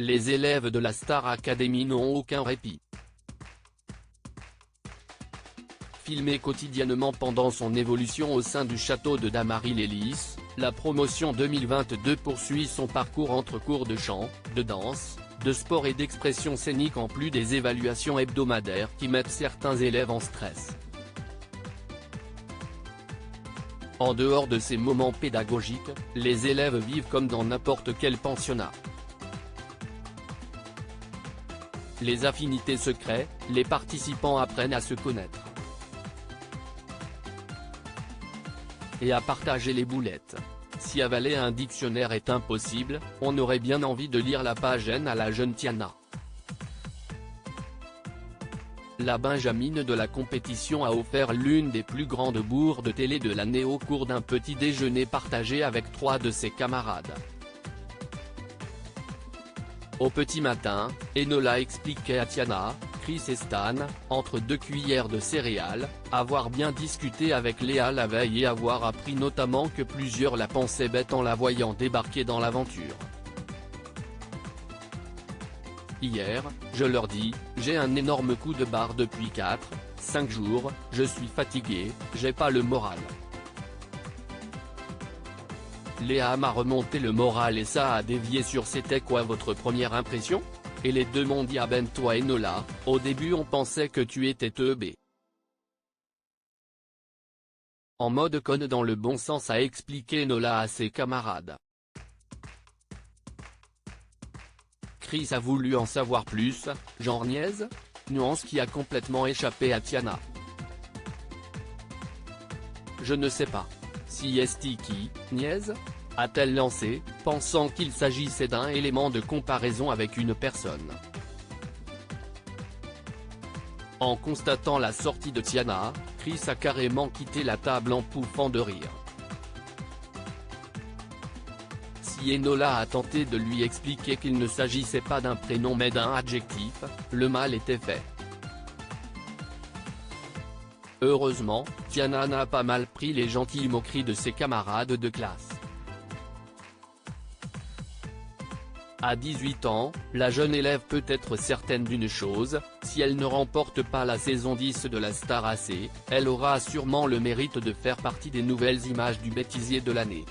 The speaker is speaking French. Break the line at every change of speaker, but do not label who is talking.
Les élèves de la Star Academy n'ont aucun répit. Filmée quotidiennement pendant son évolution au sein du château de Damary-les-Lys, la promotion 2022 poursuit son parcours entre cours de chant, de danse, de sport et d'expression scénique en plus des évaluations hebdomadaires qui mettent certains élèves en stress. En dehors de ces moments pédagogiques, les élèves vivent comme dans n'importe quel pensionnat. Les affinités se créent, les participants apprennent à se connaître. Et à partager les boulettes. Si avaler un dictionnaire est impossible, on aurait bien envie de lire la page N à la jeune Tiana. La benjamine de la compétition a offert l'une des plus grandes bourres télé de l'année au cours d'un petit déjeuner partagé avec 3 de ses camarades. Au petit matin, Enola expliquait à Tiana, Chris et Stan, entre 2 cuillères de céréales, avoir bien discuté avec Léa la veille et avoir appris notamment que plusieurs la pensaient bête en la voyant débarquer dans l'aventure. Hier, je leur dis, j'ai un énorme coup de barre depuis 4-5 jours, je suis fatigué, j'ai pas le moral. Léa m'a remonté le moral et ça a dévié sur c'était quoi votre première impression? Et les deux m'ont dit ah ben toi Enola, au début on pensait que tu étais teubé. En mode conne dans le bon sens a expliqué Enola à ses camarades. Chris a voulu en savoir plus, genre niaise? Nuance qui a complètement échappé à Tiana. Je ne sais pas. Si est qui, niaise? A-t-elle lancé, pensant qu'il s'agissait d'un élément de comparaison avec une personne. En constatant la sortie de Tiana, Chris a carrément quitté la table en pouffant de rire. Si Enola a tenté de lui expliquer qu'il ne s'agissait pas d'un prénom mais d'un adjectif, le mal était fait. Heureusement, Tiana n'a pas mal pris les gentilles moqueries de ses camarades de classe. À 18 ans, la jeune élève peut être certaine d'une chose, si elle ne remporte pas la saison 10 de la Star AC, elle aura sûrement le mérite de faire partie des nouvelles images du bêtisier de l'année.